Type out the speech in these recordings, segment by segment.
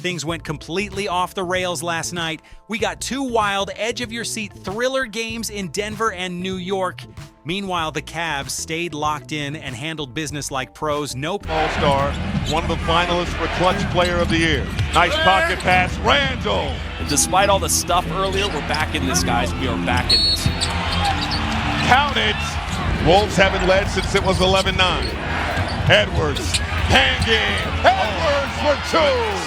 Things went completely off the rails last night. We got two wild, edge-of-your-seat thriller games in Denver and New York. Meanwhile, the Cavs stayed locked in and handled business like pros. Nope. All-star, one of the finalists for Clutch Player of the Year. Nice pocket pass, Randall. And despite all the stuff earlier, we're back in this, guys. We are back in this. Count it. Wolves haven't led since it was 11-9. Edwards, hanging. Edwards for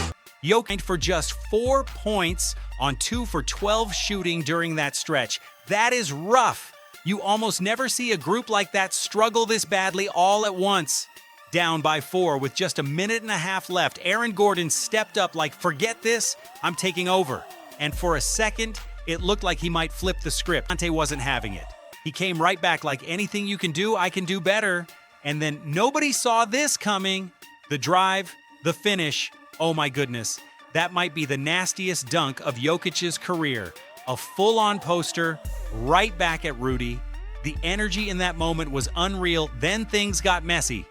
2. Jokic for just 4 points on 2 for 12 shooting during that stretch. That is rough. You almost never see a group like that struggle this badly all at once. Down by 4 with just a minute and a half left, Aaron Gordon stepped up like, forget this, I'm taking over. And for a second, it looked like he might flip the script. Ante wasn't having it. He came right back like, anything you can do, I can do better. And then nobody saw this coming. The drive, the finish, oh my goodness. That might be the nastiest dunk of Jokic's career. A full-on poster, right back at Rudy. The energy in that moment was unreal. Then things got messy.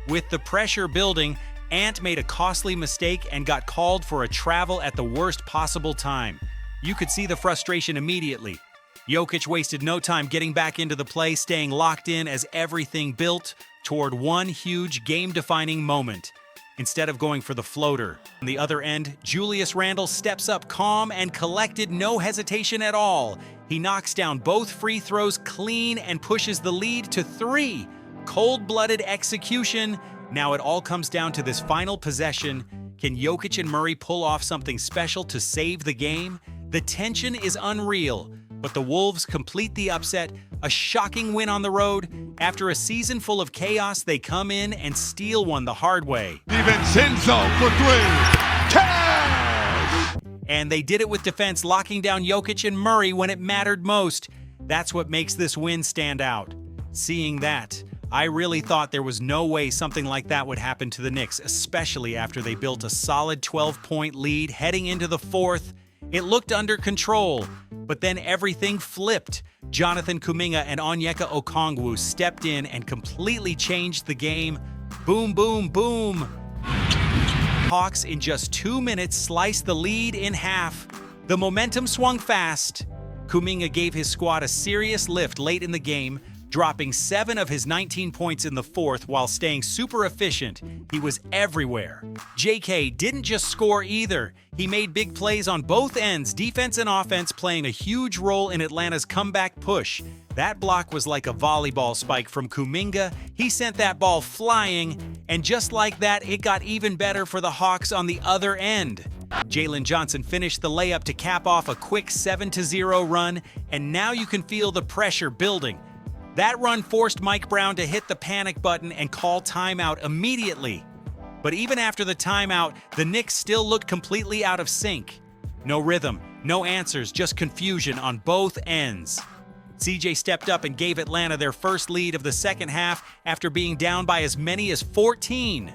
With the pressure building, Ant made a costly mistake and got called for a travel at the worst possible time. You could see the frustration immediately. Jokic wasted no time getting back into the play, staying locked in as everything built toward one huge game-defining moment. Instead of going for the floater. On the other end, Julius Randle steps up calm and collected, no hesitation at all. He knocks down both free throws clean and pushes the lead to 3. Cold-blooded execution. Now it all comes down to this final possession. Can Jokic and Murray pull off something special to save the game? The tension is unreal, but the Wolves complete the upset. A shocking win on the road. After a season full of chaos, they come in and steal one the hard way. DiVincenzo for 3. Cash! And they did it with defense, locking down Jokic and Murray when it mattered most. That's what makes this win stand out. Seeing that, I really thought there was no way something like that would happen to the Knicks, especially after they built a solid 12-point lead heading into the fourth. It looked under control, but then everything flipped. Jonathan Kuminga and Onyeka Okongwu stepped in and completely changed the game. Boom, boom, boom. Hawks in just 2 minutes sliced the lead in half. The momentum swung fast. Kuminga gave his squad a serious lift late in the game, dropping 7 of his 19 points in the fourth while staying super efficient. He was everywhere. JK didn't just score either. He made big plays on both ends, defense and offense, playing a huge role in Atlanta's comeback push. That block was like a volleyball spike from Kuminga. He sent that ball flying, and just like that, it got even better for the Hawks on the other end. Jalen Johnson finished the layup to cap off a quick 7-0 run, and now you can feel the pressure building. That run forced Mike Brown to hit the panic button and call timeout immediately. But even after the timeout, the Knicks still looked completely out of sync. No rhythm, no answers, just confusion on both ends. CJ stepped up and gave Atlanta their first lead of the second half after being down by as many as 14.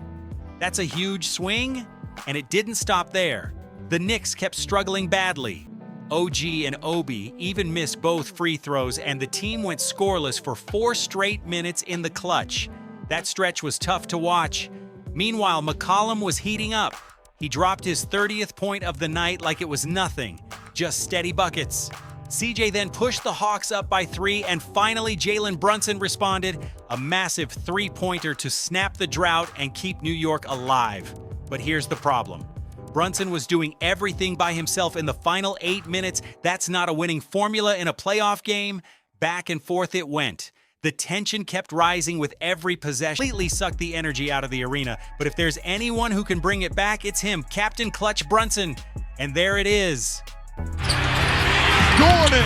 That's a huge swing, and it didn't stop there. The Knicks kept struggling badly. OG and Obi even missed both free throws, and the team went scoreless for 4 straight minutes in the clutch. That stretch was tough to watch. Meanwhile, McCollum was heating up. He dropped his 30th point of the night like it was nothing, just steady buckets. CJ then pushed the Hawks up by 3, and finally Jalen Brunson responded, a massive 3-pointer to snap the drought and keep New York alive. But here's the problem. Brunson was doing everything by himself in the final 8 minutes. That's not a winning formula in a playoff game. Back and forth it went. The tension kept rising with every possession. Completely sucked the energy out of the arena. But if there's anyone who can bring it back, it's him, Captain Clutch Brunson. And there it is. Gordon!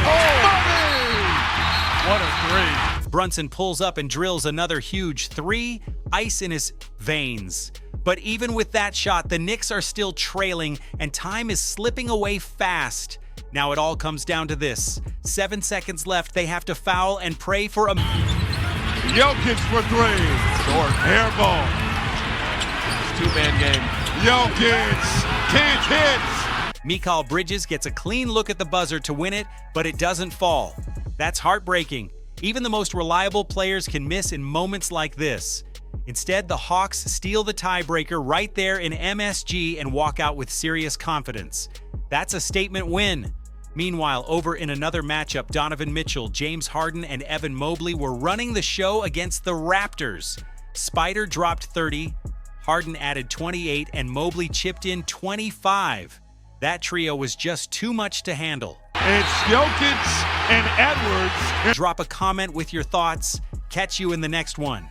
What a 3. Brunson pulls up and drills another huge 3, ice in his veins. But even with that shot, the Knicks are still trailing, and time is slipping away fast. Now it all comes down to this. 7 seconds left, they have to foul and pray for a... Jokic for 3. Short. Air ball. Two-man game. Jokic can't hit. Mikal Bridges gets a clean look at the buzzer to win it, but it doesn't fall. That's heartbreaking. Even the most reliable players can miss in moments like this. Instead, the Hawks steal the tiebreaker right there in MSG and walk out with serious confidence. That's a statement win. Meanwhile, over in another matchup, Donovan Mitchell, James Harden, and Evan Mobley were running the show against the Raptors. Spider dropped 30, Harden added 28, and Mobley chipped in 25. That trio was just too much to handle. It's Jokic and Edwards. Drop a comment with your thoughts. Catch you in the next one.